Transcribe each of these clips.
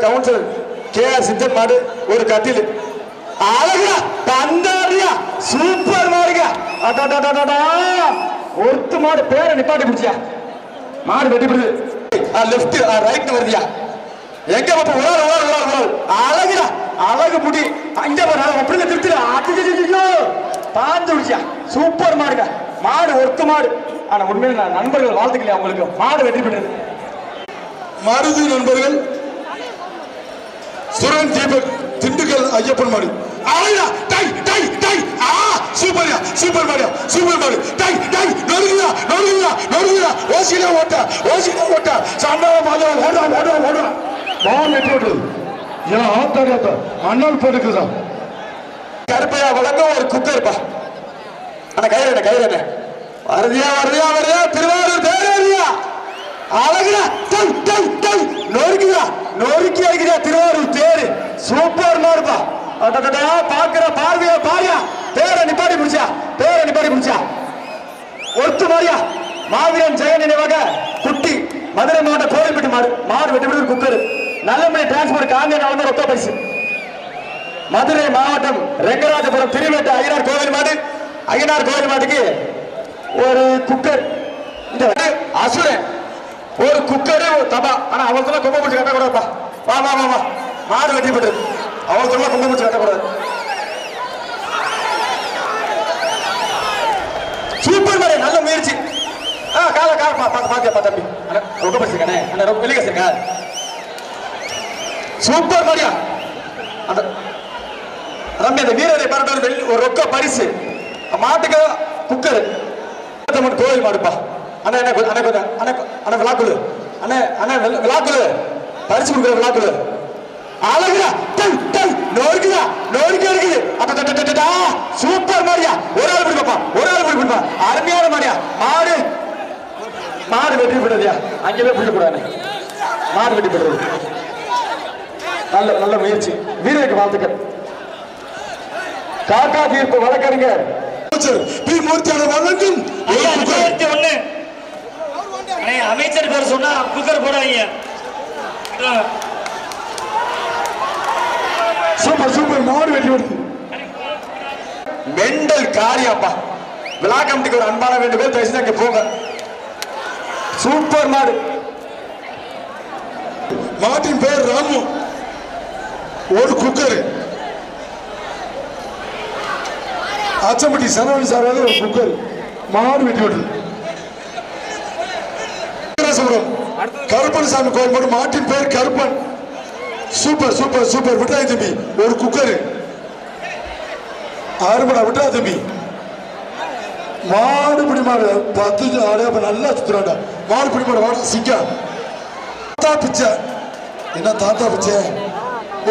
Councillor KR சித்தன் மாடு ஒரு கட்டில் அழகா தந்தாரியா சூப்பர் மாடுங்க ஒருத்து மாடு பேரை நிப்பாட்டி பிடிச்சியா மாடு வெட்டி பிடிது லெப்ட் ரைட் வருதியா எங்க அழகுடா அழகு முடி அங்க அப்படி திருப்தி பாந்து பிடிச்சியா சூப்பர் மாடுங்க மாடு ஒருத்து மாடு ஆனா உண்மையில நான் நண்பர்கள் வாழ்த்துக்கலையா உங்களுக்கு மாடு வெற்றி பெற்றது மாருதி நண்பர்கள் சுரன் தீபக் திண்டுக்கல் ஐயப்பன் மாடு ஆயா டை டை டை சூப்பர்யா சூப்பர் மாடியா சூப்பர் மாடு டை டை நொறுங்குதா ஓசில ஓட்ட சண்டா மாதா ஓட மான் வெட்டி விட்டுது ஏன் ஆத்தாடியாத்தா அண்ணால் போட்டுக்குதா கருப்பையா வழங்க ஒரு குக்கர்ப்பா ஆனா கயிறு வருதியா திருவாரூர் தேரியா அழகுடா நொறுக்கி அடிக்கிறா திருவாரூர் தேரு சூப்பர் மாடுப்பா பாக்குற பார்வையா பாரியா பேரை நிப்பாட்டி முடிச்சா ஒருத்து மாறியா மாவீரன் ஜெய நினைவாக குட்டி மதுரை மாவட்ட கோயில்பட்டி மாடு வெட்டி குக்கர் நல்லமணி டிரான்ஸ்போர்ட் காந்திய நாள் ரொக்க பரிசு மதுரை மாவட்டம் ரெங்கராஜபுரம் திருவேட்டை ஐயனார் கோவில் மாட்டுக்கு ஒரு குக்கர் இந்த அசுரன் ஒரு குக்கர் தபா ஆனா அவங்களுக்கு கொம்ப பிடிச்சி கட்டக்கூடாதுப்பா வா மாடு வெட்டி போட்டு அவங்களுக்கு கொம்ப பிடிச்சி கட்டக்கூடாது சூப்பர் மாடு நல்ல முயற்சி கால பாத்தியா தம்பி ரொம்ப படிச்சிருக்கானே ரொம்ப வெளியே கசிருக்கா சூப்பர் மாடியா அந்த ரம்பி அந்த வீரரை பாராட்டு ஒரு ரொக்க பரிசு மாட்டுக்கு குக்கர் கோயில் மாடுப்பா விழாக்குழு விழாக்குழு பரிசு கொடுக்குற விழாக்குழு அழகுடா நோருக்கு சூப்பர் மாடியா ஒரு ஆள் பிடிப்பா அருமையான மாடியா மாடு வெற்றி பெற்றதையா அங்கேயே பிடிக்கக்கூடாது மாடு வெற்றி பெற்றது நல்ல முயற்சி வீரருக்கு வாழ்த்துக்கள் காக்கா தீர்ப்பு வழக்கறிஞர் அமைச்சர் பேர் சொன்னா குக்கர் போடாதீங்க சூப்பர் மாடு வெட்டி வருது மெண்டல் காரியாப்பா விழா கமிட்டிக்கு ஒரு அன்பான வேண்டுகோள் தயவுசெய்து அங்க போங்க சூப்பர் மாடு மாட்டின் பெயர் ராமு ஒரு குக்கர் அச்சம்பட்டி சரவணி சாராக ஒரு குக்கர் மாடு வெட்டி வருது கருப்பன் சாமி கோயில் போட்டு மாட்டின் பெயர் கருப்பன் சூப்பர் விட்டா தம்பி ஒரு குக்கர் ஆறுபடா விட்டா தம்பி மாடுபிடி மாடு 10 ஆடையா நல்லா சுத்துறாண்டா மாடுபிடி மாடு வாடா சிக்கா தாத்தா பிச்சை என்ன தாத்தா பிச்சை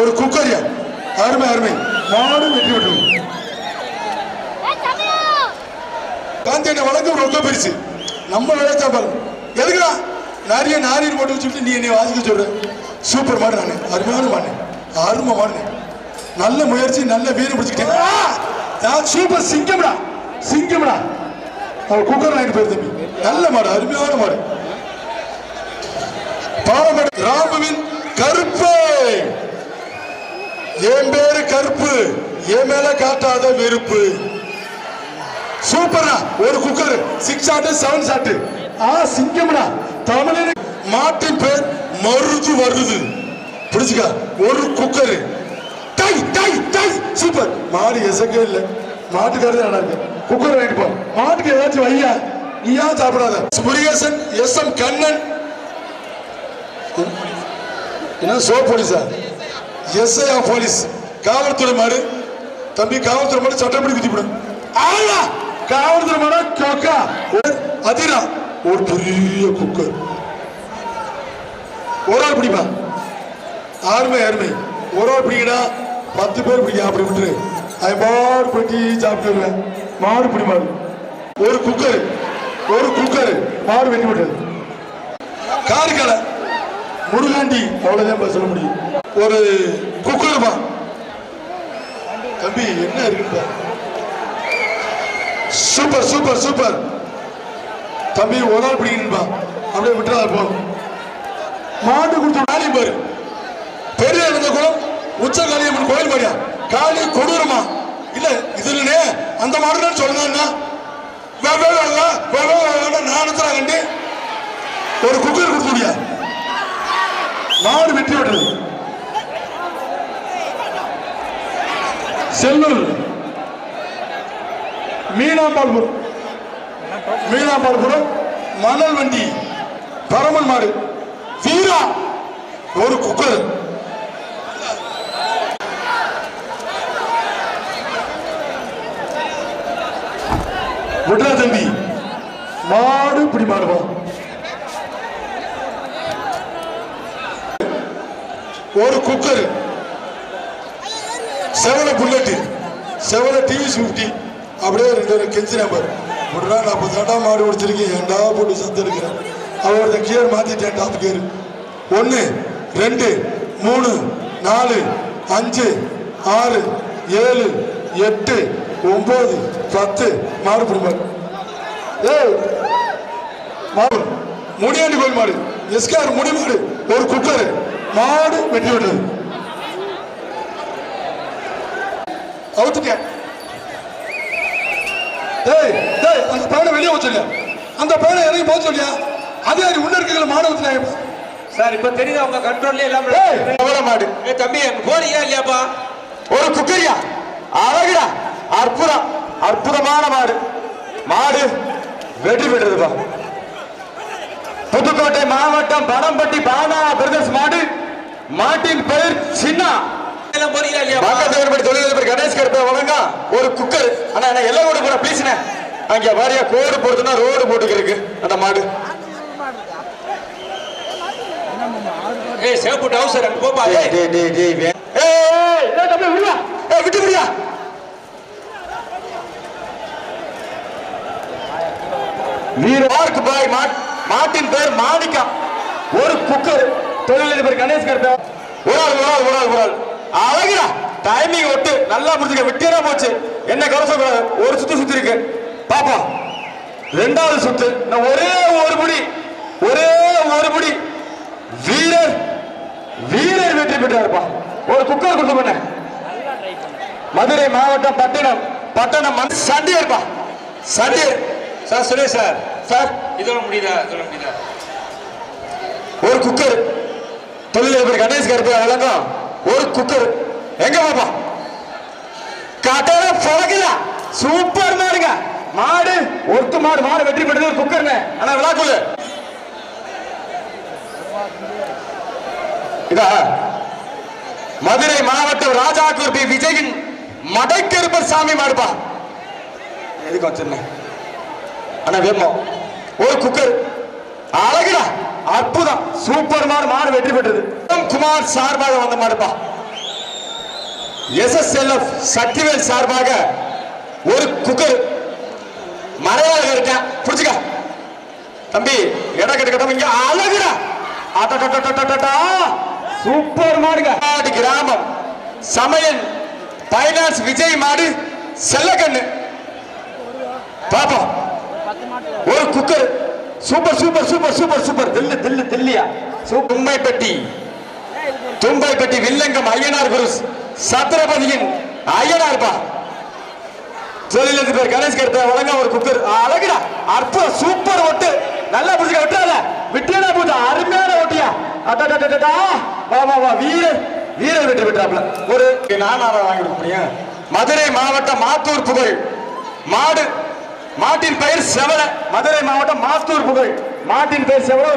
ஒரு குக்கரியா அருமை மாடு வெட்டி விட்டு காந்தியனை வழங்கும் ரொக்க பரிசு நம்ம வேலைச்சா பாருங்க எதுக்குடா நிறைய நாரியர் போட்டு வச்சுட்டு நீ என்னை வாசிக்க சொல்ற சூப்பர் மாடு நானு அருமை மாடு நல்ல முயற்சி நல்ல வீரம் பிடிச்சிக்கிட்டேன் சூப்பர் சிங்கம்டா அவன் குக்கர் வாங்கிட்டு போயிரு தம்பி நல்ல மாடு அருமையான மாடு பாலமேடு ராமுவின் கருப்பு என் பேரு கருப்பு என் மேல காட்டாத வெறுப்பு சூப்பரா ஒரு குக்கர் 6 ஷாட் 7 ஷாட் சிங்கம்டா தமிழ் மாட்டின் பேர் மருது வருது பிடிச்சுக்க ஒரு குக்கர் சூப்பர் மாடு எசக்கே இல்ல மாட்டுக்காரது நல்லா இருக்கு குக்கர் வாங்கிட்டு போ மாட்டுக்கு ஏதாச்சும் வையா நீயா சாப்பிடாத முருகேசன் SM கண்ணன் என்ன சோ போலீஸா SI போலீஸ் காவல்துறை மாடு தம்பி காவல்துறை மாடு சட்டப்படி குத்திவிடும் காவல்துறை மாடு கோக்கா அதிரா ஒரு பெரிய குக்கர் ஒரு ஆள் பிடிப்பா அருமை ஒரு ஆள் பிடிக்கடா 10 பேர் பிடிக்க அப்படி விட்டுரு மாடு பிடிச்சி சாப்பிட்டு மாடு பிடி மாடு ஒரு குக்கர் மாடு வெட்டி விட்டது கார்கலை முருகாண்டி அவ்வளவுதான் சொல்ல முடியும் ஒரு குக்கர்மா தம்பி என்ன இருக்கு சூப்பர் தம்பி ஒரு ஆள் பிடிக்கணும்பா அப்படியே விட்டுறா போதும் மாட்டு கொடுத்து பாரு குளம் உச்ச காளியம்மன் கோயில் மாதிரியா காளி கொடூரமா இல்ல இதுலனே அந்த மாடுன்னு சொல்லணும்னா நானும் ஒரு குக்கர் கொடுத்துடியா மாடு வெற்றி விடுறது செல்லூர் மீனாம்பாள்புரம் மணல் வண்டி பரமன் மாடு வீரா ஒரு குக்கர் விட்ரா தம்பி மாடு இப்படி மாடுவா ஒரு குக்கர் செவல புல்லட் செவல டிவி 50 அப்படியே 2 கெஞ்சி நம்பர் விட்ரா 40 மாடு முடிச்சிருக்கேன் ஏண்டா போட்டு சத்து இருக்கிறேன் அவரோட கியர் மாத்திட்டேன் டாப் கியர் 1 2 3 4 5 6 7 8 9 10 மாடு பிடிமாடு ஏய் மாடு முடியாண்டி கோயில் மாடு எஸ்கார் முடி மாடு ஒரு குக்கர் மாடு வெட்டி விடுறது அவுத்துட்டேன் டேய் டேய் அந்த பையனை வெளியே வச்சிருக்க அந்த பையனை இறங்கி போக சொல்லியா அதே மாதிரி உள்ள இருக்கிற மாடு ஊத்துறாங்க சார் இப்ப தெரியுது அவங்க கண்ட்ரோல்ல எல்லாம் எவ்வளவு மாடு தம்பி போறீங்களா இல்லையாப்பா ஒரு குக்கரியா அழகுடா அற்புதமான மாடு மாடு வெற்றி பெற்றதுப்பா புதுக்கோட்டை மாவட்டம் பனம்பட்டி பானா பிரதேஷ் மாடு மாட்டின் பெயர் சின்னா போறீங்களா இல்லையா தொழிலதிபர் கணேஷ் கருப்பை வழங்க ஒரு குக்கர் ஆனா எல்லாம் கூட போட ப்ளீஸ்ண்ணே அங்க வாரியா கோடு போடுதுன்னா ரோடு போட்டுக்கு அந்த மாடு ஏய் சேப்பு டவுசர் அங்க போப்பா விட்டு விடியா வீரமார்க் பாய் மாட்டின் பேர் மாணிக்கா ஒரு குக்கர் தொழிலதிபர் கணேஷ் கருப்பை ஒரு ஆள் அழகுடா டைமிங் ஒட்டு நல்லா முடிச்சுக்க விட்டேனா போச்சு என்ன கவலை சொல்லக்கூடாது ஒரு சுத்து இருக்கு பாப்பா ரெண்டாவது சுத்து நான் ஒரே ஒரு முடி வீரர் வெற்றி பெற்றாருப்பா ஒரு குக்கர் கொடுத்து பண்ண மதுரை மாவட்டம் பட்டணம் சண்டியர்ப்பா சண்டியர் சார் சுரேஷ் சார் இதோட முடியுதா ஒரு குக்கர் தொழிலதிபர் கணேஷ் கருப்பை வழங்கும் ஒரு குக்கர் எங்க பாப்பா கட்டட பழகுதா சூப்பர் மாடுங்க மாடு ஒருத்து மாடு வெற்றி பெற்றது ஒரு குக்கர் ஆனா விழாக்குள்ள இதா மதுரை மாவட்டம் ராஜாக்குர்பி விஜயின் மடைக்கருப்பர் சாமி மாடுப்பா எதுக்கு வச்சிருந்தேன் ஆனா வேமா ஒரு குக்கர் அழகுடா அற்புதம் சூப்பர் மாடு வெற்றி பெற்றது குமார் சார்பாக வந்த மாடுப்பா SSLF சக்திவேல் சார்பாக ஒரு குக்கர் மறையாக இருக்கேன் புடிச்சுக்க தம்பி எடை கட்டுக்கட்டும் இங்க அழகுடா சூப்பர் மாடுங்க கிராமம் சமையல் பைனான்ஸ் விஜய் மாடு செல்லக்கண்ணு பாப்போம் ஒரு குக்கர் சூப்பர் தில்லியா தும்பைப்பட்டி வில்லங்கம் ஐயனார் குரு சத்ரபதியின் ஐயனார்பா தொழிலதிபர் கணேஷ் கருப்பை வழங்க ஒரு குக்கர் அழகுடா அற்புதம் சூப்பர் ஒட்டு நல்லா புடிச்சுக்க விட்டாத விட்டேனா போது அருமையான ஒட்டியா வா வீரர் வெற்றி பெற்றாப்ல ஒரு நானாரா வாங்கி கொடுக்க மதுரை மாவட்டம் மாத்தூர் புகழ் மாட்டின் பெயர் செவல மதுரை மாவட்டம் மாத்தூர் புகழ் மாட்டின் பெயர் செவல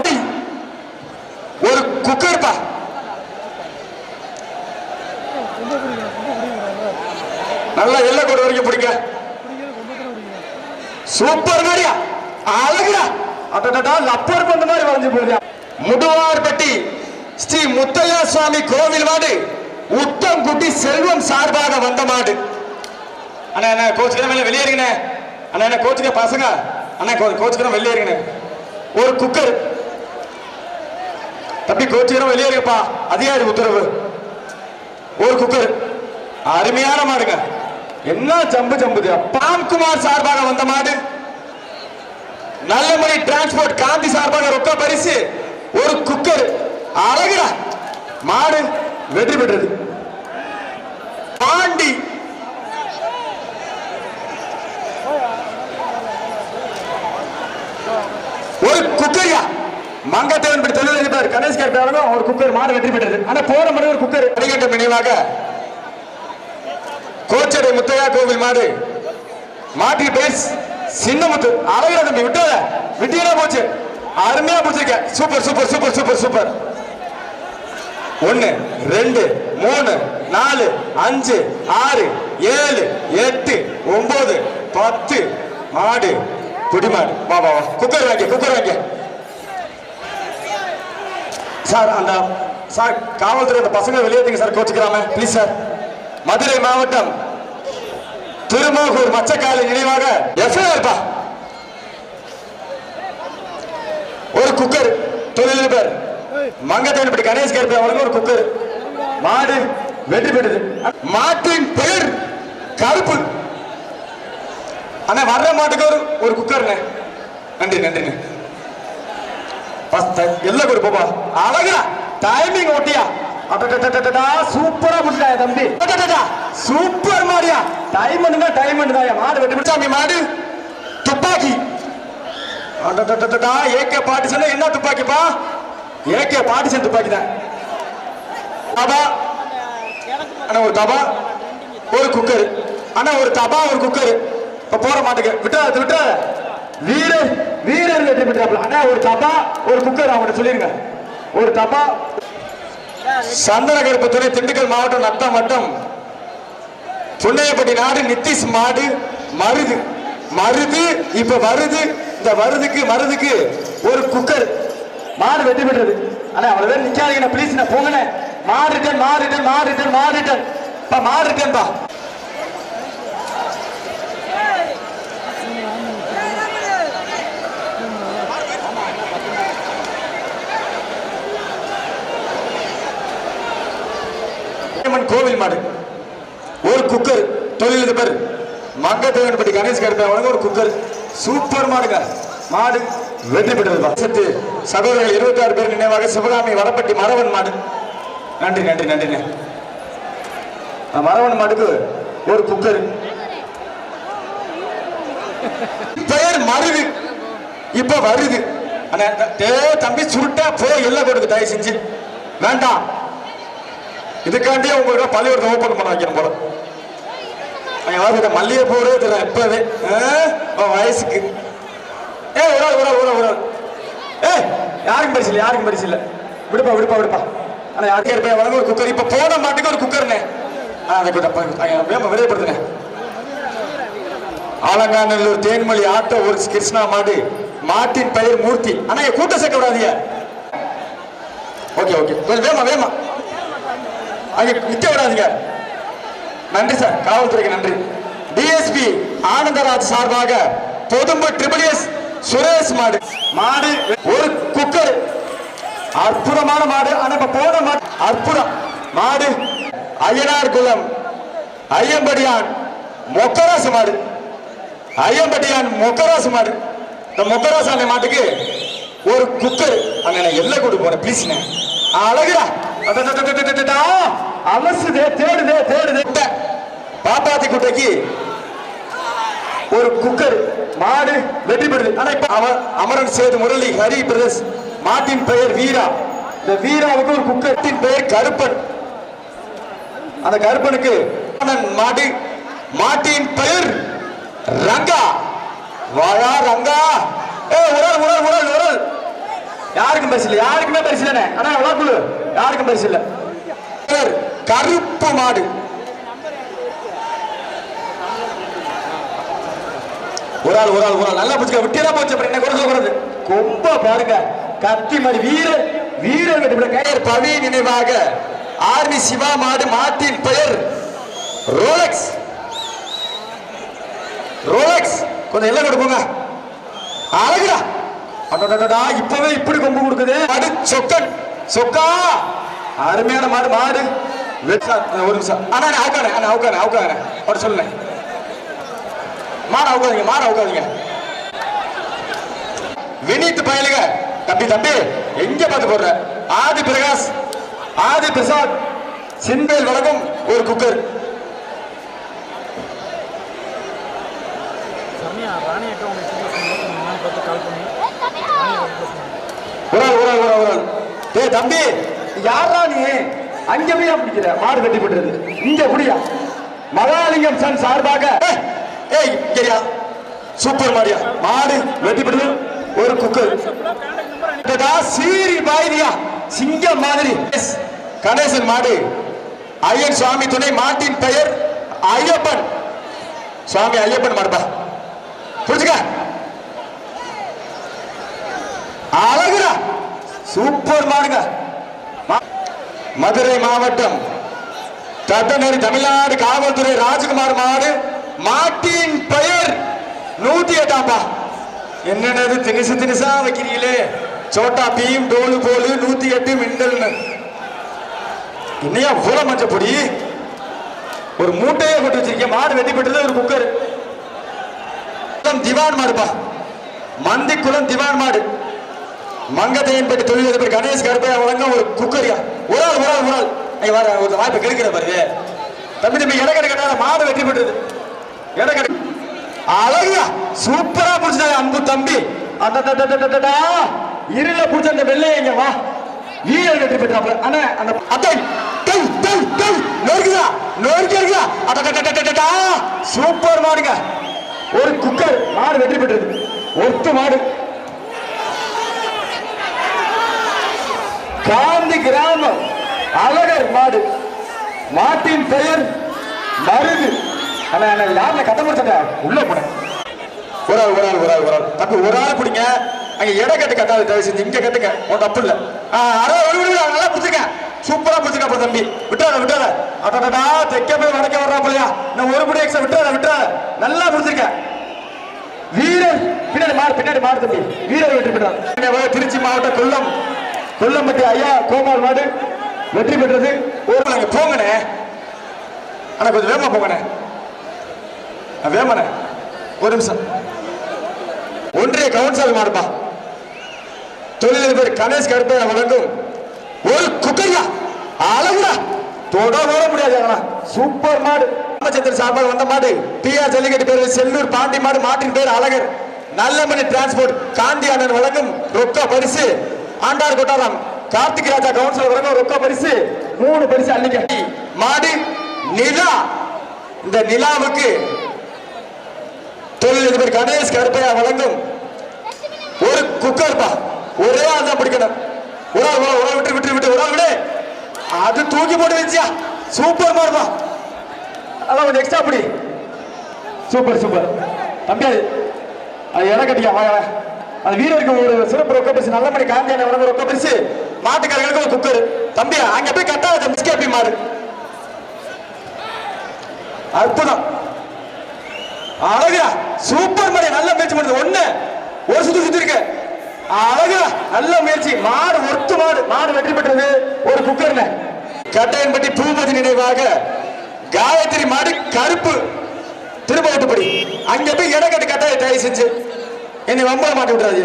ஒரு குக்கர் பா நல்லா எல்லை கோடு வரைக்கும் பிடிக்க சூப்பர் மாடியா அழகுடா லப்பர் பந்த மாதிரி வளைஞ்சு போறியா முடுவார்பட்டி ஸ்ரீ முத்தையா சுவாமி கோவில் மாடு உத்தம் குட்டி செல்வம் சார்பாக வந்த மாடு அண்ணா என்ன கோச்சுக்கிறேன் வெளியேறுங்க அண்ணா என்ன கோச்சுக்க பசங்க அண்ணா கோச்சுக்கிறேன் வெளியேறுங்க ஒரு குக்கர் தப்பி கோச்சுக்கிறோம் வெளியேறுப்பா அதிகாரி உத்தரவு ஒரு குக்கர் அருமையான மாடுங்க என்ன ஜம்புது பாம்குமார் சார்பாக வந்த மாடு நல்லமணி டிரான்ஸ்போர்ட் காந்தி சார்பாக ரொக்க பரிசு ஒரு குக்கர் அழகுடா மாடு வெற்றி பெற்றது. பாண்டி ஒரு குக்கரியா மங்கத்தேவன் படி தொழிலதிபர் கணேஷ் கேட்டாலும் ஒரு குக்கர் மாடு வெற்றி பெற்றது. ஆனா போன முறை ஒரு குக்கர் அடிக்கட்ட நினைவாக கோச்சடை முத்தையா கோவில் மாடு மாட்டி பேஸ் சின்னமுத்து அழகிற தம்பி விட்டாத விட்டீங்களா போச்சு. அருமையா பிடிச்சிருக்க. Super super super super super. 1 2 3 4 5 6 7 8 9 10 மாடு குடிமாடு. வா வா வா குக்கர் வாங்க சார். அந்த சார் காவல்துறை அந்த பசங்க வெளியேற்றுங்க சார், கோச்சுக்கிறாம ப்ளீஸ் சார். மதுரை மாவட்டம் திருமோகூர் மச்சக்காலை நினைவாக எஃப்ஐஆர் பா. ஒரு குக்கர் தொழிலதிபர் மங்கத்தேவன்பட்டி கணேஷ் கேர்பி அவர்களுக்கு ஒரு குக்கர் மாடு வெற்றி பெற்றது. மாட்டின் பெயர் கருப்பு. ஆனா வர்ற மாட்டுக்கு ஒரு குக்கர்ண்ணே. நன்றி நன்றிண்ணே. எல்லாம் கூட போப்பா. அழகா டைமிங் ஓட்டியா சூப்பரா முடிச்சா தம்பி. சூப்பர் மாடியா. டைம் மாடு வெட்டி முடிச்சாமி. மாடு துப்பாக்கி ஏகே பாட்டிசன். என்ன துப்பாக்கிப்பா? ஏகே பாட்டிசன் துப்பாக்கி தான். ஒரு தபா ஒரு குக்கர். ஆனா ஒரு தபா ஒரு குக்கர் இப்ப போற மாட்டுக்கு விட்டுறாத. வீரர் வெற்றி பெற்றாப்ல. ஆனா ஒரு தபா ஒரு குக்கர் அவங்கள்ட்ட சொல்லிருங்க. ஒரு தபா. சந்தனகருப்பு துணை திண்டுக்கல் மாவட்டம் நத்தம் வட்டம் புன்னையப்பட்டி நாடு நித்திஷ் மாடு மருது இப்ப வருது. இந்த மருதுக்கு ஒரு குக்கர் மாடு வெற்றி பெற்றது. ஆனா அவ்வளவு நிக்காதீங்க ப்ளீஸ். நான் போங்கண்ணே. மாடு ரிட்டன் பா. கோவில் மாடு ஒரு குக்கர் தொழிலதிபர் மங்கத்தேவன்பட்டி கணேஷ் கேர்பி ஒரு குக்கர். சூப்பர் மாடுங்க. மாடு வெற்றி பெற்றது. சகோதரர்கள் 26 பேர் நினைவாக சிவகாமி வடப்பட்டி மரவன் மாடு. நன்றி. மரவன் மாடுக்கு ஒரு குக்கர். பெயர் மருது இப்ப வருது. தம்பி சுருட்டா போ. எல்லாம் கொடுக்கு தயவு செஞ்சு வேண்டாம். இதுக்காண்டியே உங்களுக்கு பள்ளிக்கூடத்தை ஓபன் பண்ண வைக்கணும் போல. மல்லிகை போடு இப்பவே வயசுக்கு. யாருக்கும் பரிசு இல்ல. விடுப்பா. ஆனா யாருக்கு வழங்க ஒரு குக்கர். இப்ப போன மாட்டுக்கு ஒரு குக்கர்னே. விரைவுபடுத்துங்க. ஆலங்காநல்லூர் தேன்மொழி ஆட்டோ ஒரு கிருஷ்ணா மாடு. மாட்டின் பெயர் மூர்த்தி. ஆனா கூட்டம் சேர்க்க விடாதீங்க. ஓகே வேமா அங்க நிக்க விடாதீங்க. நன்றி சார். காவல்துறைக்கு நன்றி. டிஎஸ்பி ஆனந்தராஜ் சார்பாக பொதும்பு SSS சுரேஷ் மாடு ஒரு குக்கர். அற்புதமான மாடு. ஆனா இப்ப போன மாடு அற்புதம். மாடு ஐயனார் குளம் ஐயம்படியான் மொக்கராசு மாடு. இந்த மொக்கராசு மாட்டுக்கு ஒரு குக்கர். எல்லாம் கொண்டு போறேன் ப்ளீஸ். அழகுடா. அலசுதே தேடுதே. பாப்பாத்தி குட்டைக்கு ஒரு குக்கர். மாடு வெற்றி பெறுது. ஆனா இப்ப அமரன் சேது முரளி ஹரி பிரதேஷ் மாட்டின் பெயர் வீரா. இந்த வீராவுக்கு ஒரு குக்கரின் பெயர் கருப்பன். அந்த கருப்பனுக்கு மாடு. மாட்டின் பெயர் ரங்கா. வாயா ரங்கா. உரல். யாருக்கும் பரிசு இல்ல. யாருக்குமே பரிசு இல்ல. ஆனா உலகுல யாருக்கும் பரிசு இல்ல. கருப்பு மாடு. ஒரு ஆள் நல்லா புடிச்சுக்க. விட்டியெல்லாம் போச்சு. என்ன குறைஞ்சு கொம்ப பாருங்க. கத்தி மாதிரி வீரர் பவி நினைவாக ஆர்மி சிவா மாடு. மாட்டின் பெயர் ரோலக்ஸ். கொஞ்சம் எல்லாம் கொடுப்போங்க. அழகுடா. இப்பவே இப்படி கொம்பு கொடுக்குது. மாடு சொக்கா. அருமையான மாடு. ஒரு நிமிஷம். ஆனா அவுக்கானே அவர் சொல்லுங்க. மாடு அவுக்காதீங்க. வினீத் பயலுங்க. தம்பி எங்க பார்த்து போடுற? ஆதி பிரசாத் சின்வேல் வழங்கும் ஒரு குக்கர். டேய் தம்பி, யாரா நீ அங்க போய் பிடிக்கிற? மாடு வெட்டி போட்டுருது இங்க புடியா. மகாலிங்கம் சன் சார்பாக ஏய் கேரியா சூப்பர் மாடியா மாடு வெட்டி போடுது ஒரு குக்கர். சீரி பாய்தியா சிங்கம் மாதிரி. கணேசன் மாடு ஐயன் சுவாமி துணை, மாட்டின் பெயர் ஐயப்பன். சுவாமி ஐயப்பன் மாடுப்பா, புரிஞ்சுக்க. அழகுடா சூப்பர் மாடுங்க. மதுரை மாவட்டம் தட்டநேரி தமிழ்நாடு காவல்துறை ராஜகுமார் மாடு, மாட்டின் பெயர் 108. என்னென்னது திணிசு திணிசா வைக்கிறீங்களே? சோட்டா பீம் டோலு போலு 108 மிண்டல். என்னையா பூல மஞ்ச பொடி ஒரு மூட்டையே போட்டு வச்சிருக்கேன். மாடு வெட்டி போட்டது ஒரு குக்கர். திவான் மாடுப்பா, மந்திக்குளம் திவான் மாடு. மங்கத்தையன்பட்டி தொழிலதிபர் கணேஷ் கருப்பையா வழங்க ஒரு குக்கரியா. ஒரு ஆள் வர ஒரு வாய்ப்பை கெடுக்கிற பாருங்க. தம்பி இடக்கடை கட்டாத மாடு வெட்டி போட்டது இடக்கடை. அழகியா சூப்பரா புடிச்சாங்க அன்பு தம்பி. அந்த இருள புடிச்ச அந்த வெள்ளையங்க வா வீரர் வெற்றி பெற்றாப்ல. அண்ணா அந்த அத்தை சூப்பர் மாடுங்க. ஒரு குக்கர் மாடு வெற்றி பெற்றது. ஒத்து மாடு காந்தி கிராமம் அழகர் மாடு, மாட்டின் பெயர் மருது. யாருல கட்ட முடிச்ச உள்ள போன ஒரு ஆள் தப்பு ஒரு ஆள் பிடிங்க. அங்க இட கட்டு கட்டாது தயவு செஞ்சு இங்க கட்டுங்க. ஒன்றும் தப்பு இல்ல. நல்லா பிடிச்சிருக்க, சூப்பரா பிடிச்சிருக்க தம்பி. விட்டாத அட்டா தைக்க போய் வடக்க வர்றாப்பில்லையா? நான் ஒரு படி எக்ஸ்ட்ரா விட்டாத நல்லா பிடிச்சிருக்க. வீரர் பின்னாடி மாடு தம்பி. வீரர் வெற்றி பெற்றார். திருச்சி மாவட்டம் கொல்லம்பட்டி ஐயா கோமால் மாடு வெற்றி பெற்றது. போங்கண்ணே, ஆனா கொஞ்சம் வேகமா போங்கண்ணே. வேமண்ணே ஒரு நிமிஷம். ஒன்றிய கவுன்சிலர் மாடுப்பா, தொழிலதிபர் கணேஷ் கருப்பையா வழங்கும் ஒரு குக்கரியா. அழகுடா தொட முடியாது. சூப்பர் மாடு. ராமச்சந்திரன் சார்பாக வந்த மாடு டிஆர் ஜல்லிக்கட்டு பேர் செல்லூர் பாண்டி மாடு, மாட்டின் பேர் அழகர். நல்லமணி டிரான்ஸ்போர்ட் காந்தி அண்ணன் வழங்கும் ரொக்க பரிசு. ஆண்டார் கொட்டாரம் கார்த்திக் ராஜா கவுன்சிலர் வழங்கும் ரொக்க பரிசு 3 பரிசு அள்ளிக்க. மாடு நிலா. இந்த நிலாவுக்கு தொழிலதிபர் கணேஷ் கருப்பையா வழங்கும் ஒரு குக்கர் பா. ஒரே ஆள் தான் பிடிக்கணும். ஒரு ஆள் விட்டு ஒரு ஆள் விடு. அது தூக்கி போட்டு வச்சியா. சூப்பர் மாடுப்பா. அதான் கொஞ்சம் எக்ஸ்ட்ரா பிடி. சூப்பர் தம்பி. அது இடம் கட்டியா வாங்க. அது வீரருக்கு ஒரு சிறப்பு ரொக்க பரிசு. நல்ல மணி காந்தியான வழங்க ரொக்க பரிசு. மாட்டுக்காரர்களுக்கு ஒரு குக்கர். தம்பி அங்க போய் கட்டாத மிஸ்கேபி மாடு. அற்புதம். அழகா சூப்பர் மாடு. நல்ல முயற்சி பண்ணுது. ஒரு சுத்தி இருக்கு. அழகா நல்ல முயற்சி. மாடு ஒத்து மாடு வெற்றி பெற்றது ஒரு குக்கர்ல. கட்டையன்பட்டி பூபதி நினைவாக காயத்ரி மாடு கருப்பு திருப்பவட்டுப்படி. அங்க போய் இடக்கட்டு கட்டாய தயார் செஞ்சு என்னை வம்பல மாட்டி விட்டுறாது.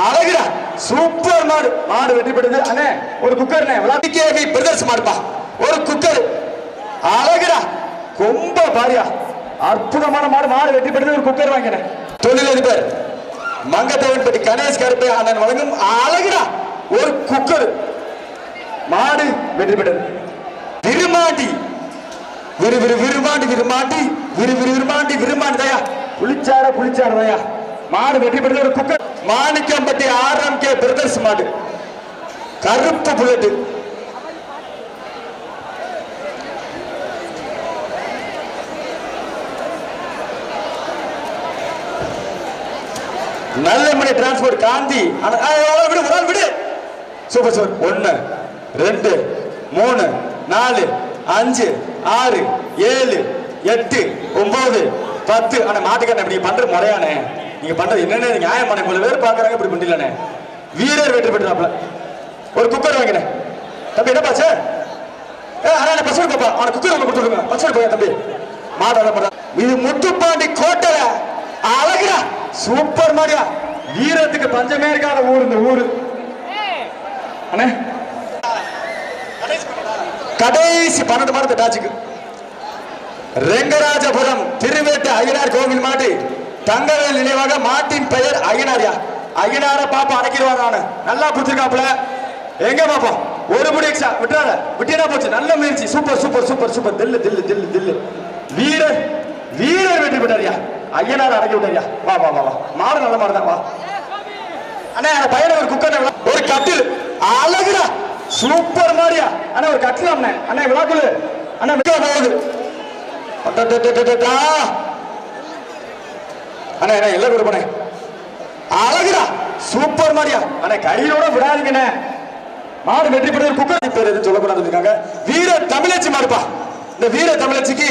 அழகுடா சூப்பர் மாடு வெற்றி பெற்றது. அண்ணே ஒரு குக்கர் பிரதர்ஸ் மாடுப்பா. ஒரு குக்கர். அழகுடா ரொம்ப பாரியா அற்புதமான மாடு வெற்றி பெற்றது. ஒரு குக்கர் வாங்கினேன். தொழிலதிபர் மங்கத்தேவன்பட்டி கணேஷ் கருப்பை அண்ணன் வழங்கும் அழகுடா ஒரு குக்கர். மாடு வெற்றி பெற்றது. விருமாண்டி தயா புளிச்சார தயா மாடு வெற்றி பெற்றது. ஒரு குக்கர். மாணிக்கம்பட்டி RMK பிரதர்ஸ் மாடு கருப்பு புல்லட். நல்ல மணி டிரான்ஸ்போர்ட் காந்தி விடு. சூப்பர் 1 2 3 4 5 6 7 8 9 10. ஆனா மாட்டுக்காரன் இப்படி பண்ற முறையானே. நீங்க பண்றது என்னன்னு நியாயமான போல பேர் பாக்குறாங்க. இப்படி பண்ணலானே. வீரர் வெற்றி பெற்றாப்ல. ஒரு குக்கர் வாங்கினேன் தம்பி. என்னப்பா சார் பசங்க பாப்பா அவனை குக்கர் ஒன்று கொடுத்துருங்க. பசங்க போய் தம்பி மாடு. இது முத்துப்பாண்டி கோட்டை. அழகுடா சூப்பர் மாடியா. வீரத்துக்கு பஞ்சமே இருக்காத ஊர் இந்த ஊரு. அண்ணே கடைசி 12 மாடு டாச்சுக்கு ரெங்கராஜபுரம் திருவேட்ட ஐயனார் கோவில் மாட்டு தங்கவேல் நினைவாக மாட்டின் பெயர் ஐயனாரியா. ஐயனார பாப்பா அடைக்கிடுவான். நானு நல்லா புடிச்சிருக்காப்ல. எங்க பாப்பா ஒரு முடி எக்ஸ்ட்ரா விட்டுறாத. விட்டினா போச்சு. நல்ல முயற்சி. Super super super super. தில்லு தில்லு தில்லு தில்லு. வீரர் வீரர் வெற்றி பெற்றாரியா. ஐயனார் அடக்கி விட்டாரியா. வா வா வா வா. மாடு நல்ல மாடு தான். வா அண்ணா அந்த பையனை ஒரு குக்கர் ஒரு கட்டில் அழகுடா. சூப்பர் மாடியா அண்ணா. ஒரு கட்டில் அண்ணா. அண்ணா விழாக்குள்ளு அண்ணா மிக போகுது. அண்ணா என்ன எல்லாம் கொடுப்பனே. அழகுடா சூப்பர் மாடியா அண்ணா. கையோட விடாதீங்கண்ணே. மாடு வெற்றி பெற்ற குக்கர் பேர் எதுவும் சொல்லக்கூடாது இருக்காங்க. வீர தமிழச்சி மாடுப்பா. இந்த வீர தமிழச்சிக்கு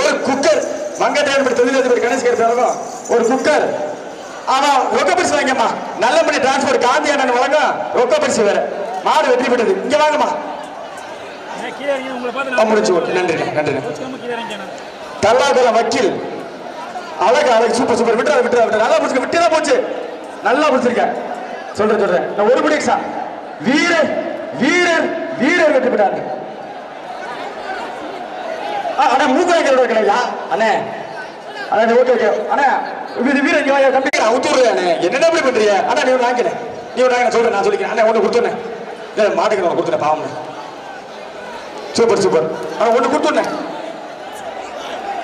ஒரு குக்கர் மங்கட்டேன் தொழிலதிபர் கணேஷ் கேட்பாருக்கும் ஒரு குக்கர். ஆமா ரொக்க பரிசு வாங்கம்மா. நல்லபடி டிரான்ஸ்போர்ட் காந்தி அண்ணன் வழங்க ரொக்க பரிசு வேற. மாடு வெற்றி பெற்றது. இங்க வாங்கம்மா. முடிச்சு நன்றி நன்றி. தல்லாகுளம் வக்கீல் அழகு அழகு. Super super. விட்டுறா விட்டுறா விட்டு நல்லா பிடிச்சிருக்க. விட்டுதான் போச்சு. நல்லா பிடிச்சிருக்க. சொல்றேன் நான் ஒரு முடிக்ஸா. வீரர் வீரர் வீரர் வெற்றி பெற்றாரு. அண்ணா மூக்கரைக்கிறோட கிடையா அண்ணே. அண்ணா ஓகே ஓகே அண்ணா. இது வீரர் இங்க வாங்க தம்பி. அவுத்துறேன் அண்ணே. என்னென்ன எப்படி பண்றீங்க அண்ணா? நீ வாங்கிக்கிறேன். நீ வாங்க சொல்றேன். நான் சொல்லிக்கிறேன் அண்ணா. ஒன்று கொடுத்துனேன். இல்லை மாட்டுக்கு நான் கொடுத்துட்டேன். பாவம். Super super. அண்ணா ஒன்று கொடுத்துனேன்.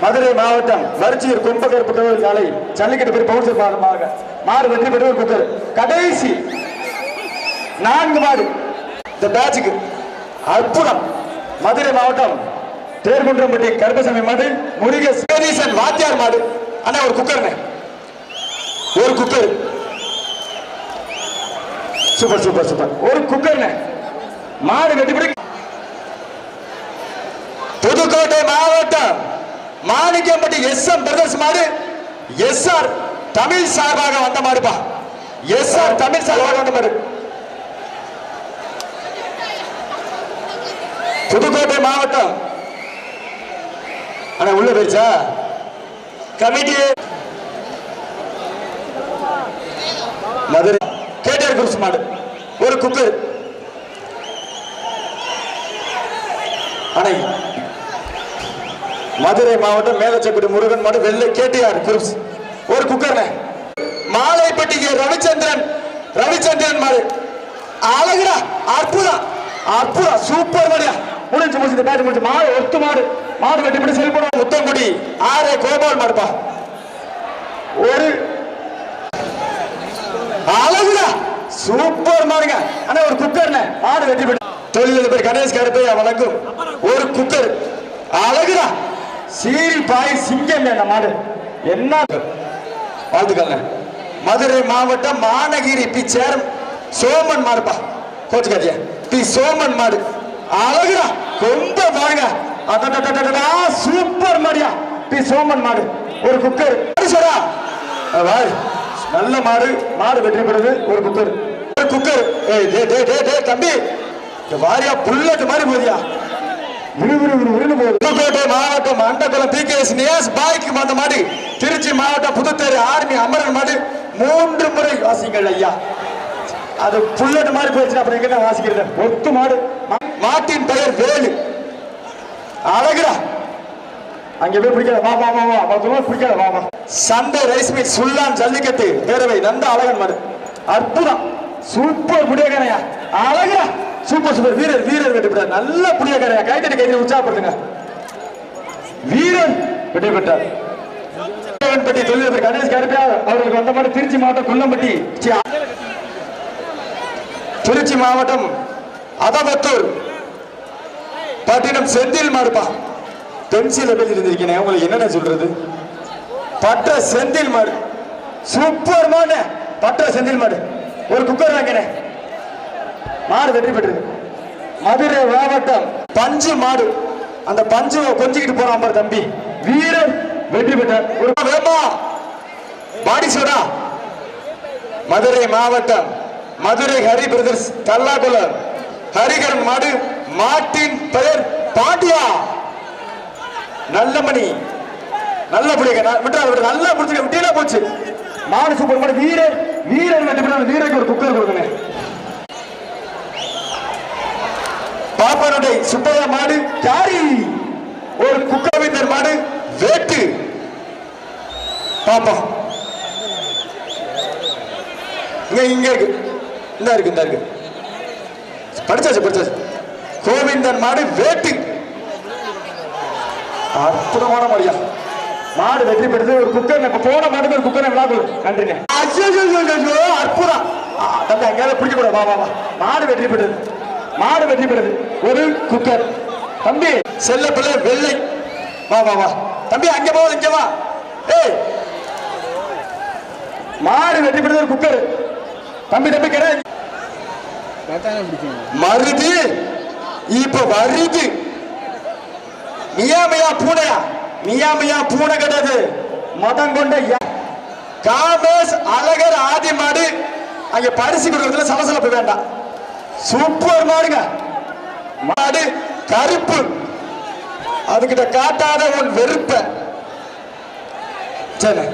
மதுரை மாவட்டம் வரிச்சியூர் கும்பகர் புத்தகர் காலை ஜல்லிக்கட்டு பேர் பவுன்சர் பாதமாக மாடு வெற்றி பெற்றவர் குக்கர். கடைசி 4 மாடு இந்த பேட்சுக்கு. அற்புதம். மதுரை மாவட்டம் தேர்குன்றம்பட்டி கருப்பசாமி மாடு முருகேசன் வாத்தியார் மாடு. அண்ணா ஒரு குக்கர். ஒரு குக்கர். Super super super. ஒரு குக்கர் மாடு வெற்றி பெற்ற புதுக்கோட்டை மாவட்டம் மாணிக்கம்பட்டி எஸ்எம் பிரதர்ஸ் மாடு. எஸ்ஆர் தமிழ் சார்பாக வந்த மாடுப்பா. எஸ்ஆர் தமிழ் சார்பாக வந்த மாடு. புதுக்கோட்டை மாவட்டம் ஆனா உள்ள போயிடுச்சா கமிட்டி. மதுரை கேட்டர் குரூப்ஸ் மாடு ஒரு குக்கர். அணை மதுரை மாவட்டம் மேலச்சக்குடி முருகன் மாடு வெள்ளை கேடிஆர் குரூப்ஸ் ஒரு குக்கர். மாலைப்பட்டி ரவிச்சந்திரன் மாடு. அழகுடா. அற்புதம் அற்புதம். சூப்பர் மாடியா. முடிஞ்சு முடிச்சு பேட் முடிச்சு. மாடு ஒத்து மாடு. மாடு வெட்டி பண்ணி செல்போன முத்தங்குடி ஆரே கோபால் மாடுப்பா. ஒரு அழகுடா. சூப்பர் மாடுங்க ஆனா ஒரு குக்கர். மாடு வெட்டி பண்ணி தொழிலதிபர் கணேஷ் கருப்பையா வழங்கும் ஒரு குக்கர். அழகுடா. சீரி பாய் சிங்கம் அந்த மாடு. என்ன வாழ்த்துக்கள். மதுரை மாவட்டம் மாநகிரி பி சேரம் சோமன் மாடுப்பா. கோச்சுக்காதியா பி சோமன் மாடு. அழகுடா. ரொம்ப பாருங்க. சூப்பர் மாடியா. பி சோமன் மாடு ஒரு குக்கர். நல்ல மாடு. மாடு வெற்றி பெறுது ஒரு குக்கர். ஒரு குக்கர். தம்பி வாரியா புல்லட் மாதிரி போதியா. புதுக்கோட்டை மாவட்டம் அண்டகுளம் பிகேஎஸ் நியாஸ் பாய்க்கு வந்த மாடு. திருச்சி மாவட்டம் புதுத்தேரி ஆர்மி அமரன் மாடு. 3 முறை வாசிங்கள் ஐயா. அது புல்லட் மாதிரி போயிடுச்சு. அப்புறம் எங்க வாசிக்கிறது. ஒத்து மாடு. மாட்டின் பெயர் வேலு. அழகுடா. அங்க போய் பிடிக்காத. வா வா வா வா. பிடிக்காத. வா வா. சண்டை ரைஸ் மில் சுல்லான் ஜல்லிக்கட்டு பேரவை நந்த அழகன் மாடு. அற்புதம். சூப்பர் புடியக்காரையா. அழகுடா. Super super. வீரர் வீரர் வெற்றி பெற்றார். நல்ல புடியக்காரையா. கைத்தட்டி கைத்தட்டி உற்சாகப்படுத்துங்க. வீரர் வெற்றி பெற்றார். தொழிலதிபர் கணேஷ் கருப்பையா அவர்களுக்கு வந்த மாடு. திருச்சி மாவட்டம் குள்ளம்பட்டி திருச்சி மாவட்டம் அதபத்தூர் பட்டினம் செந்தில் மாடுப்பா. பென்சில் இருந்திருக்கேன். உங்களுக்கு என்னென்ன சொல்றது. பட்ட செந்தில் மாடு. சூப்பர் மாடு. பட்ட செந்தில் மாடு ஒரு குக்கர் வாங்கினே. மாடு வெற்றி பெற்றது. மதுரை மாவட்டம் பஞ்சு மாடு. அந்த பஞ்சு கொஞ்சிக்கிட்டு போறான் பாரு தம்பி. வீரர் வெற்றி பெற்றார். ஒரு வேமா பாடி சோடா. மதுரை மாவட்டம் மதுரை ஹரி பிரதர்ஸ் தல்லாகுளம் ஹரிகரன் மாடு. மாட்டின் பெயர் பாண்டியா. நல்ல மணி. நல்ல புடிங்க. நல்லா புடிச்சு விட்டீங்களா போச்சு. மாடு சூப்பர் மாடு. வீரர் வீரர் வெற்றி பெற்றார். வீரருக்கு ஒரு குக்கர் கொடுக்கணும். பாப்பனுடைய சுப்பையா மாடு கேரி. ஒரு குக்கவிந்தர் மாடு வேட்டு. பாப்பா இங்க இருக்கு. இந்த இருக்கு படிச்சாச்சு. கோவிந்தன் மாடு வேட்டு. அற்புதமான மாடியா. மாடு வெற்றி பெற்றது. ஒரு குக்கர் இப்ப போன மாட்டுக்கு ஒரு குக்கர் விழாக்குள் நன்றிங்க. அற்புதம். தம்பி அங்கேயாவது பிடிக்க கூடாது. வா மாடு வெற்றி பெற்றது. ஒரு குக்கர். தம்பி செல்ல பிள்ளை வெள்ளை. வா தம்பி அங்க போகுது. இங்க வா. ஏய் மாடு வெற்றி பெற்றது. ஒரு குக்கர். தம்பி கிடையாது. மருது இப்ப வருது. மியா பூனை கிடையாது. மதம் கொண்ட காமேஷ் அழகர் ஆதி மாடு. அங்க பரிசு கொடுக்கறதுல சலசலப்பு வேண்டாம். சூப்பர் மாடுங்க. மாடு கருப்பு. அதுகிட்ட காட்டாத உன் வெறுப்ப. சரி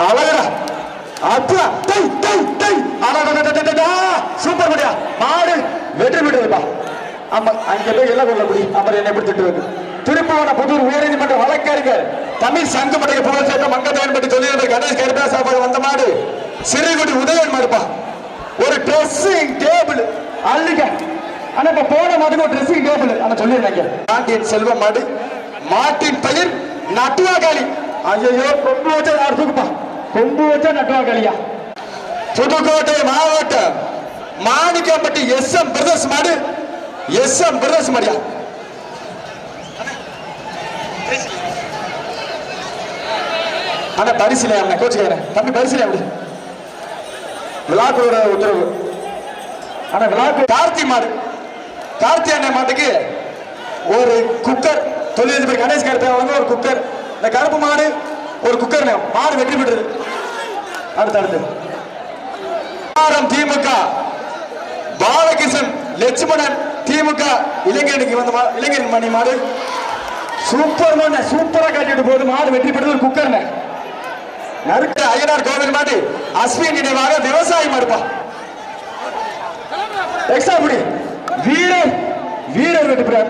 அழகரா அப்பா சூப்பர் மாடியா. மாடு வெற்றி பெற்றதுப்பா. ஆமா அங்க போய் எல்லாம் கொள்ள முடியும். அப்புறம் என்னை எப்படி திட்டுவது. திருப்பவன புதூர் உயர்நீதிமன்ற வழக்கறிஞர் தமிழ் சங்கமடைய புகழ் சேர்ந்த மங்கத்தவன் பற்றி தொழிலதிபர் கணேஷ் கருப்பா வந்த மாடு சிறுகுடி உதயன் மாடுப்பா. ஒரு ட்ரெஸ்ஸிங் டேபிள் அள்ளிக்க. ஆனா இப்ப போன மாட்டுக்கு ஒரு ட்ரெஸ்ஸிங் டேபிள் ஆனா சொல்லிருந்தாங்க. பாண்டியன் செல்வம் மாடு. மாட்டின் பெயர் நட்டுவாகாளி. ஐயோ கொம்பு வச்சா யார் தூக்குப்பா. கொம்பு வச்சா நட்டுவாகாளியா. புதுக்கோட்டை மாவட்டம் மாணிக்கப்பட்டி எஸ்எம் பிரதர்ஸ் மாடு. எஸ்எம் பிரதர்ஸ் மாடியா. ஆனா பரிசிலையா கோச்சுக்கிறேன் தம்பி. பரிசிலையா அப்படி விழாக்களோட உத்தரவு. ஆனா விழாக்கு கார்த்தி மாடு. கார்த்தி அண்ணன் மாட்டுக்கு ஒரு குக்கர். தொழிலதிபர் கணேஷ் கருப்பை அவங்க ஒரு குக்கர். இந்த கருப்பு மாடு ஒரு குக்கர். மாடு வெற்றி பெற்றது. அடுத்து திமுக பாலகிருஷ்ணன் லட்சுமணன் திமுக இளைஞனுக்கு வந்த இளைஞன் மணி மாடு. சூப்பரா காட்டிட்டு போகுது. மாடு வெற்றி பெற்றது. ஒரு குக்கர். நறுக்க ஐயனார் கோவில் மாடு அஸ்வின் நினைவாக விவசாயி மாடுப்பா. எக்ஸ்ட்ரா முடி வீரர் வெற்றி பெற்றார்.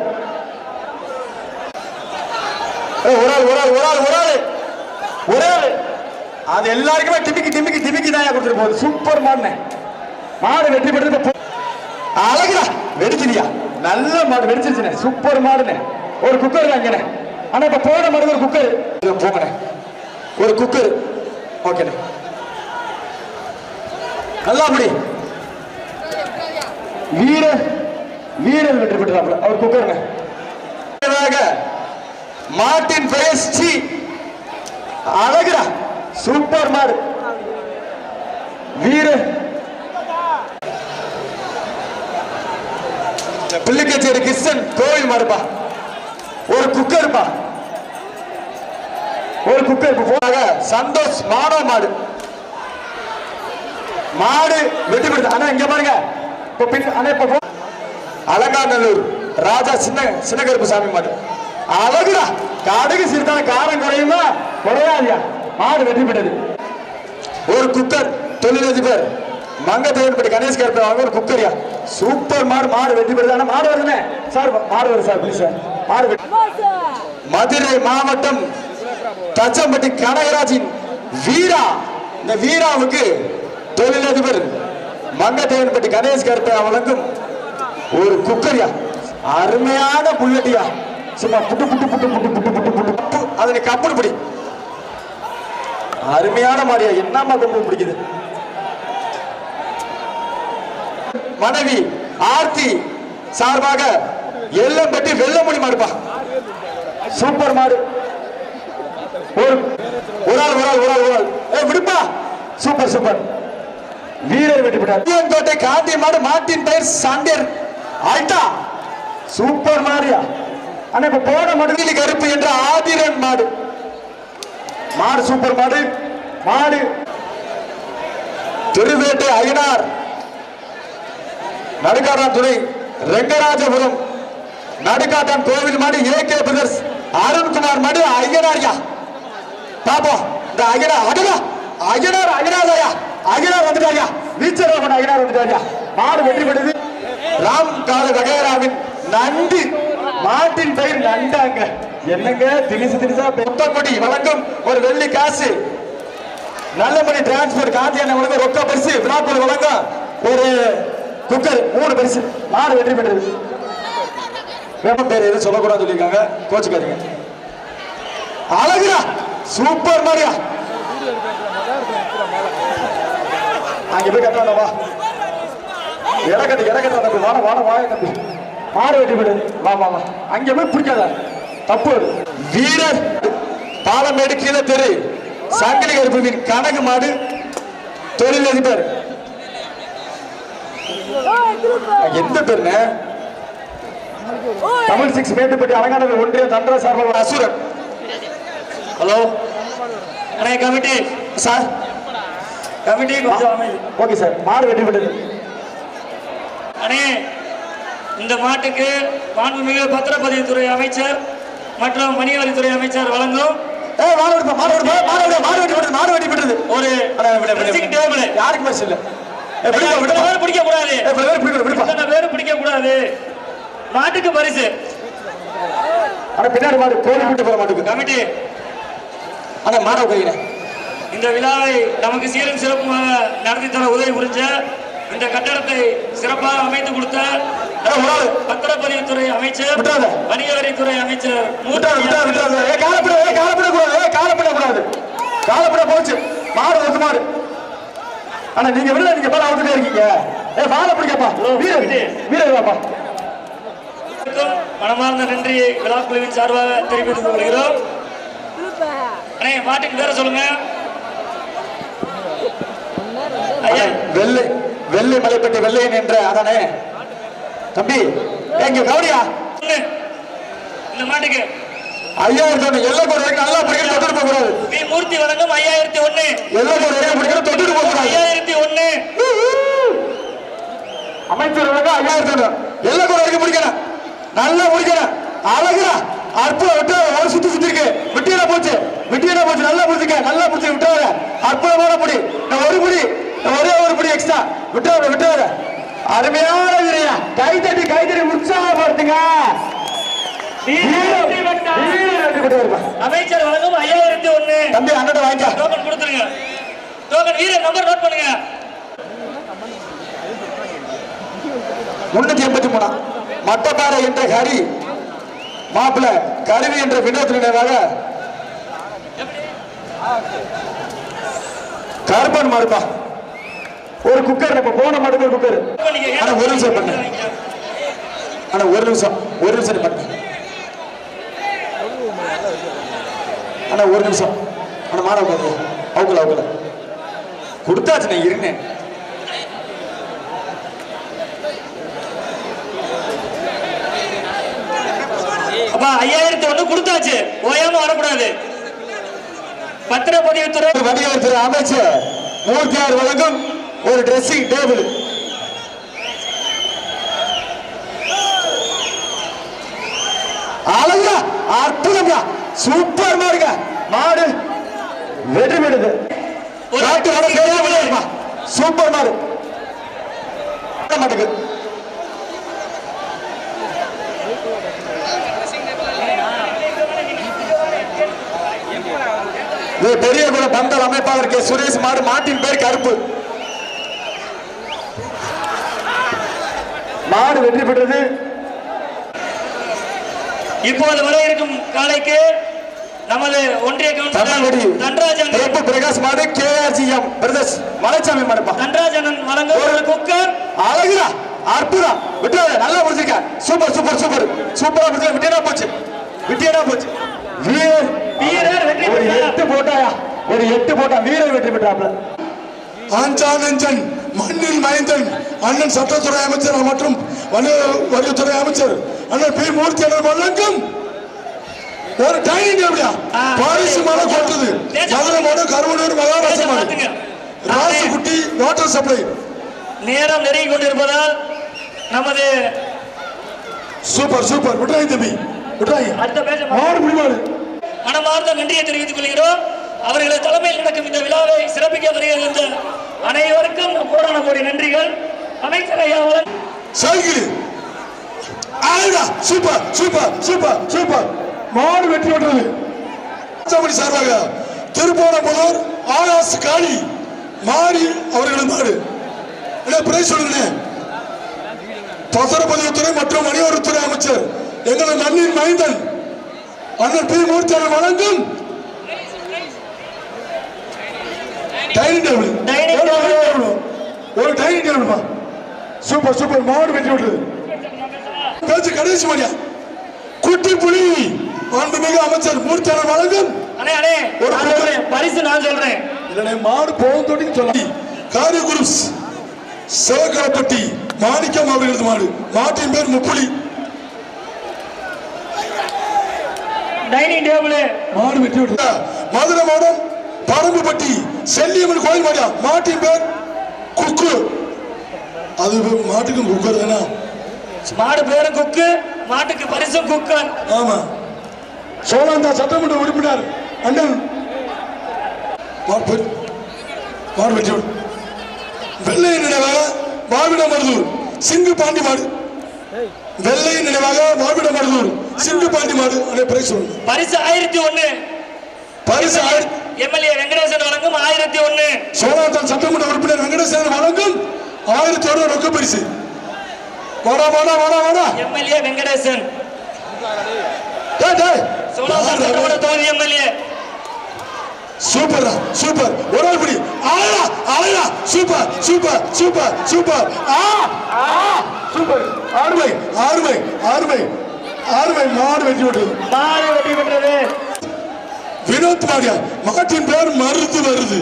ஒரு ஆள் அது எல்லாருக்குமே டிமிக்கி தான் கொடுத்துட்டு போகுது. சூப்பர் மாடு வெற்றி பெற்றது. அழகுடா வெடிச்சிருயா. நல்ல மாடு வெடிச்சிருச்சுனே. சூப்பர் மாடுனே. ஒரு குக்கர் வாங்கினே. ஆனா இப்ப போன மாடு ஒரு குக்கர் போங்கண்ணே. ஒரு குக்கர் ஓகே. நல்லா முடி. வீரர் வெற்றி பெற்றாப்ல. அவர் குக்கருங்க. மாட்டின் பெயர் ஸ்ரீ. அழகுடா. சூப்பர் மாடு. வீரர் பிள்ளைக்கச்சேரி கிருஷ்ணன் கோவில் மாடுப்பா. ஒரு குக்கர்ப்பா. ஒரு குக்கர். சந்தோஷ் மானோ மாடு வெற்றி பெற்றது. ஆனா இங்க பாருங்க. அலங்காநல்லூர் ராஜா சின்ன கருப்பு சாமி மாடு. அழகுடா. கடுகு சிறுத்தான காரம் குறையுமா குறையாதியா. மாடு வெற்றி பெற்றது. ஒரு குக்கர். தொழிலதிபர் மங்கத்தேவன்பட்டி கணேஷ் கருப்பை அவங்க ஒரு குக்கரியா. சூப்பர் மாடு வெற்றி பெறுது. ஆனா மாடு வருதுனே சார். மாடு வருது சார் ப்ளீஸ் சார். மாடு மதுரை மாவட்டம் தச்சம்பட்டி கனகராஜின் வீரா. இந்த வீராவுக்கு தொழிலதிபர் மங்கத்தேவன்பட்டி கணேஷ் கருப்பை வழங்கும் ஒரு குக்கரியா. அருமையான புல்லட்டியா. சும்மா புட்டு அதனை கப்புடு பிடி. அருமையான மாடியா. என்னமா கொம்பு பிடிக்குது. மனைவி ஆர்த்தி சார்பாக எல்லம்பட்டி வெள்ளமணி மாடுப்பா. சூப்பர் மாடு. ஒரு ஆள் விடுப்பா. சூப்பர் வீரர் வெற்றி பெற்றார். கோட்டை காந்தி மாடு. மாட்டின் பெயர் சாண்டியர் ஆல்டா. சூப்பர் மாடியா. ஆனா இப்ப போன மடுவிலி கருப்பு என்ற ஆதிரன் மாடு. சூப்பர் மாடு. திருவேட்டை ஐயனார் நடுக்காட்டான் துணை ரெங்கராஜபுரம் நடுக்காட்டான் கோவில் மாடு. ஏகே பிரதர்ஸ் அருண்குமார் மாடு. ஐயனாரியா பாப்போம். இந்த ஐயனார் வந்துட்டாரியா. வீச்சர் ஐயனார் வந்துட்டாரியா. மாடு வெற்றி பெற்றது. ராம் கால வகைராவின் நண்டு மாட்டின் பெயர் நண்டாங்க. என்னங்க திணிசா பெப்பக்குடி வழங்கும் ஒரு வெள்ளி காசு. நல்லபடி டிரான்ஸ்போர்ட் காந்தியான வழங்கும் ரொக்க பரிசு. விழாக்குழு வழங்கும் ஒரு குக்கர் 3 பரிசு. மாடு வெற்றி பெற்றது. வேப்பம் பேர் எதுவும் சொல்லக்கூடாது சொல்லியிருக்காங்க, கோச்சுக்காதீங்க. அழகுடா, சூப்பர் மாரியா. அங்க போய் கட்டான வா, இறக்கட்டு தம்பி, வாட வாய தம்பி. மாடு வெட்டி விடு, வா வா வா. அங்க போய் பிடிக்காத, தப்பு. வீரர் பாலமேடு கீழே தெரு சங்கிலி கருப்புவின் கணக்கு மாடு தொழிலதிபர். எந்த பேருன்னு தமிழ் 6 மேட்டுப்பட்டி அலங்காநகர் ஒன்றிய தந்திர சார்பாக அசுரன். ஹலோ அண்ணே, கமிட்டி சார், கமிட்டி கொஞ்சம் ஓகே சார். மாடு வெட்டி விடுது. அண்ணே, இந்த மாட்டுக்கு மாண்புமிகு பத்திரப்பதிவுத்துறை அமைச்சர் மற்றும் மணிவரித்துறை அமைச்சர் வழங்கும் மாடு வெட்டி விடுறது. ஒரு டேபிள். யாருக்கு பரிசு இல்ல, பிடிக்க கூடாது, பிடிக்க கூடாது. மாட்டுக்கு பரிசு. பின்னாடி மாடு கோழி விட்டு போற மாட்டுக்கு கமிட்டி ஆனா மாட கையில இந்த விழாவை நமக்கு சீரும் சிறப்புமாக நடத்தி தர உதவி புரிஞ்ச, இந்த கட்டடத்தை சிறப்பாக அமைத்து கொடுத்த பத்திரப்பதிவுத்துறை அமைச்சர், வணிக வரித்துறை அமைச்சர் காலப்பட போச்சு. மாடு வந்து மாடு. ஆனா நீங்க விட நீங்க பால அவுத்துட்டே இருக்கீங்க. பால பிடிக்கப்பா, வீரப்பா. மனமார்ந்த நன்றியை விழாக்குழுவின் சார்பாக தெரிவித்துக் கொள்கிறோம். அண்ணே, மாட்டுக்கு பேர சொல்லுங்க. வெள்ளை வெள்ளை மலைப்பட்டி வெள்ளையன் என்ற அதானே தம்பி, எங்க கவுடியா இந்த மாட்டுக்கு 5000 எல்லாம் ஒரு நல்லா பிடிக்கிற தொட்டு போக கூடாது. வி மூர்த்தி வழங்கும் 5001 எல்லாம் ஒரு பிடிக்கிற தொட்டு போக கூடாது. 5001 அமைச்சர் வழங்க 5000 எல்லாம் ஒரு வரைக்கும் முடிக்கணும், நல்லா முடிக்கணும். அழகுடா, அற்புதம். விட்டு ஒரு சுத்தி இருக்கு, விட்டியனா போச்சு நல்லா முடிச்சுக்க, நல்லா முடிச்சு விட்டாத. அற்புதமான முடி, ஒரு முடி, ஒரே ஒரு முடி எக்ஸ்ட்ரா விட்டாத. அருமையான வீரையா, கைத்தட்டி உற்சாகப்படுத்துங்க. அமைச்சர் வழங்கும் 5001 தம்பி அண்ணன் வாங்கிக்க. டோக்கன் கொடுத்துருங்க. டோக்கன் வீரர் நம்பர் நோட் பண்ணுங்க. 383 மட்டப்பாறை என்ற ஹரி மாப்பிள கருவி என்ற வினோத்தினராக கருப்பன் மறுப்பா ஒரு குக்கர். நம்ம போன மாட்டுக்கு ஒரு குக்கர். ஆனா ஒரு நிமிஷம் பண்ண, ஆனா ஒரு நிமிஷம் பண்ண, ஆனா ஒரு நிமிஷம். ஆனா மாணவ அவங்கள கொடுத்தாச்சு, நான் இருந்தேன். அப்பா 5001 கொடுத்தாச்சு, ஓயாம வரக்கூடாது. பத்திரப்பதிவுத்துறை வணிகத்துறை அமைச்சர் மூர்த்தியார் வழங்கும் ஒரு ட்ரெஸ்ஸிங் டேபிள். அழகா, அற்புதமா, சூப்பர் மாடுங்க. மாடு வெற்றி பெறுது. சூப்பர் மாடு மாட்டுக்கு பெரிய குல பந்தல் அமைப்பாளர் கே சுரேஷ் மாடு. மாட்டின் பேர் கருப்பு. மாடு வெற்றி பெற்றது. இப்போது வர இருக்கும் காலைக்கு நமது ஒன்றிய தன்ராஜன் பிரகாஷ் மாடு KRGM பிரதர்ஸ் மலைச்சாமி மாடுப்பா. தன்ராஜன் வழங்கும் ஒரு குக்கர். அழகுடா, அற்புதம். விட்டுறாத, நல்லா முடிச்சிருக்க. சூப்பர் சூப்பரா முடிச்சு. விட்டியனா போச்சு. வீரர் வெற்றி பெற்றாயா? ஒரு 8 போட்டா வீரர் வெற்றி பெற்றாப்ல. ஆஞ்சானஞ்சன் மண்ணில் மைந்தன் அண்ணன் சட்டத்துறை அமைச்சர் மற்றும் வணிகத்துறை அமைச்சர் அண்ணன் பி மூர்த்தி அண்ணன் வழங்கும் ஒரு டைனிங் டேபிளா பாரிசு மலை கொட்டுது. மதுரை மாடு, கருவனூர் மகாராஷ்டிர மாடு, ராசுகுட்டி வாட்டர் சப்ளை. நேரம் நெருங்கி கொண்டிருப்பதால் நமது சூப்பர் விட்ராய் தம்பி, விட்ராய். அடுத்த பேச மாடு முடிவாடு. மனமார்ந்த நன்றியை தெரிவித்துக் கொள்கிறோம். அவர்களது தலைமையில் நடக்கும் இந்த விழாவை சிறப்பிக்க வருகின்ற அனைவருக்கும் கோடான கோடி நன்றிகள். அமைச்சர் ஐயா சைக்கிள் ஆயிடா சூப்பர் சூப்பர் சூப்பர் சூப்பர் மாடு வெற்றி பெற்றது சார்பாக திருப்போணம்புதூர் ஆகாஷ் காளி மாறி அவர்களது மாடு என்ன பிரைஸ் சொல்லுங்க பத்திரப்பதிவுத்துறை மற்றும் வணிகவரித்துறை அமைச்சர் எங்களது மண்ணின் மைந்தன் அண்ணன் பி மூர்த்தி அவர்கள் வழங்கும் டைனிங் டேபிள் ஒரு டைனிங் டேபிள் சூப்பர் சூப்பர் மாடு வெற்றி விட்டது பேச்சு கடைசி மணியா குட்டி புலி மாண்புமிகு அமைச்சர் மூர்த்தி அவர்கள் வழங்கும் ஒரு பரிசு நான் சொல்றேன் இல்லனே மாடு போகும் தொட்டின்னு சொல்லி காரிய குரூப்ஸ் சிவகரப்பட்டி மாணிக்கம் அவர்களது மாடு மாட்டின் பேர் முப்புலி டைனிங் டேபிள் மாடு வெற்றி விட்டது மதுரை மாவட்டம் பரம்புப்பட்டி செல்லியம்மன் கோயில் மாடியா மாட்டின் பேர் குக்கு அது மாட்டுக்கும் குக்கர் தானே மாடு பேரு குக்கு மாட்டுக்கு பரிசும் குக்கர் ஆமா சோழந்தா சட்டமன்ற உறுப்பினர் அண்ணன் மாடு வெற்றி வெள்ளை நினைவாக மாவிட மருதூர் சிங்கு பாண்டி மாடு வெள்ளை நினைவாக மாவிட மருதூர் சிங்கு பாண்டி மாடு பிரைஸ் பரிசு 1001 பரிசு எம்எல்ஏ வெங்கடேசன் வழங்கும் 1001 சோழாந்தான் சட்டமன்ற உறுப்பினர் வெங்கடேசன் வழங்கும் 1001 ரொக்க பரிசு வாடா வாடா வாடா வாடா எம்எல்ஏ வெங்கடேசன் சோழாந்தான் சட்டமன்ற தொகுதி எம்எல்ஏ சூப்பர் சூப்பர் ஒரு படி ஆளா ஆளா super super super super super ஆறுமை ஆறுமை ஆறுமை ஆறுமை மாடு வெற்றி பெற்றது வினோத் மாடியா மாட்டின் பேர் மருது வருது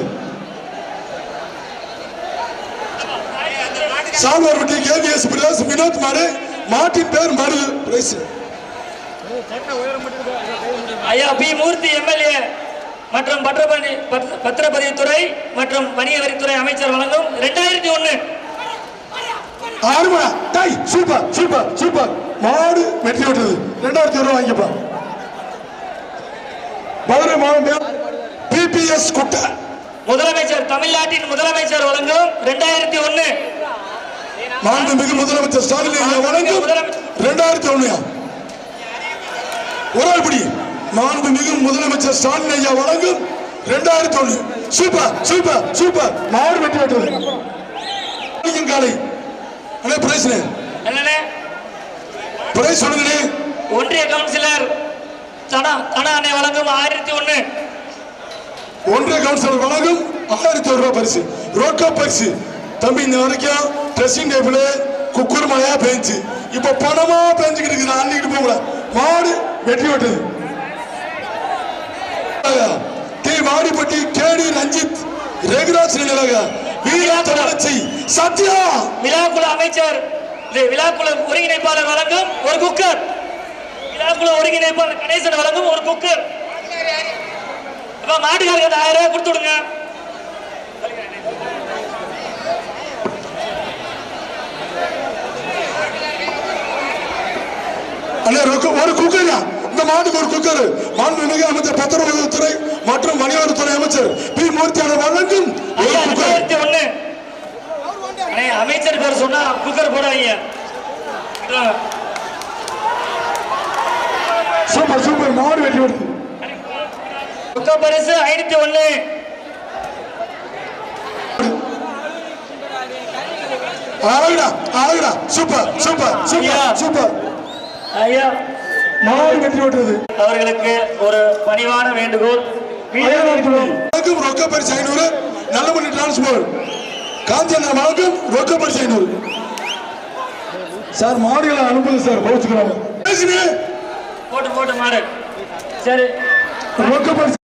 சால்வார்பட்டி கேவிஎஸ் பிரதேச வினோத் மாடு மாட்டின் பேர் மருது பிரைஸ் ஐயா பி மூர்த்தி எம்எல்ஏ மற்றும் பத்திரப்பதிவுத்துறை மற்றும் வணிக வரித்துறை அமைச்சர் வழங்கும் 2001 ஆறுமடா டை சூப்பர் சூப்பர் சூப்பர் மாடு வெற்றி பெற்றது 2001 வாங்கிப்பா மதுரை மாவட்டம் பிபிஎஸ் குட்டை முதலமைச்சர் தமிழ்நாட்டின் முதலமைச்சர் வழங்கும் 2001 மாண்புமிகு முதலமைச்சர் ஸ்டாலின் வழங்கும் 2001 ஒரு படி மாண்புமிகு முதலமைச்சர் ஸ்டாலின் ஐயா வழங்கும் 2001 சூப்பர் சூப்பர் சூப்பர் மாடு வெற்றி பெற்றது காலை அண்ணே பிரைஸ் என்னண்ணே பிரைஸ் சொல்லுங்க ஒன்றிய கவுன்சிலர் தனா அண்ணே வழங்கும் 1001 ஒன்றிய கவுன்சிலர் வழங்கும் 1001 ரூபாய் பரிசு ரொக்க பரிசு தம்பி இந்த வரைக்கும் ட்ரெஸ்ஸிங் டேபிள் குக்குர் மழையா பெஞ்சு இப்ப பணமா பெஞ்சுக்கிட்டு இருக்குது அள்ளிக்கிட்டு போகல மாடு வெற்றி பெற்றது வாடிப்பட்டி கேடி ரஞ்சித் ரெகுராஜ் நினைவாக வீராட்சி சத்யா விழாக்குழு அமைச்சர் விழாக்குழு ஒருங்கிணைப்பாளர் வழங்கும் ஒரு குக்கர் விழாக்குழு ஒருங்கிணைப்பாளர் கணேசன் வழங்கும் ஒரு குக்கர் மாட்டுக்காரங்க 1000 ரூபாய் கொடுத்து விடுங்க ஒரு குக்கர் இந்த மாட்டுக்கு ஒரு குக்கர் மாண்புமிகு அமைச்சர் பத்திரப்பதிவுத்துறை மற்றும் வணிகவரித்துறை அமைச்சர் பி மூர்த்தி அவர்கள் வழங்கும் 2001 அமைச்சர் பேர் சொன்னா குக்கர் போடாதீங்க சூப்பர் சூப்பர் மாடு வெற்றி பெற்றது குக்கர் பரிசு 501 ஆளுடா ஆளுடா சூப்பர் சூப்பர் சூப்பர் சூப்பர் ஐயா மாடு வெற்றி பெற்றது அவர்களுக்கு ஒரு பணிவான வேண்டுகோள் ரொக்க பரிசு 500 நல்லமணி டிரான்ஸ்போர்ட் காந்தியண்ணன் வழங்கும் ரொக்க பரிசு 500 சார் மாடுகளை அனுப்புது சார் போச்சுக்கிறாங்க போட்டு மாடு சரி ரொக்க பரிசு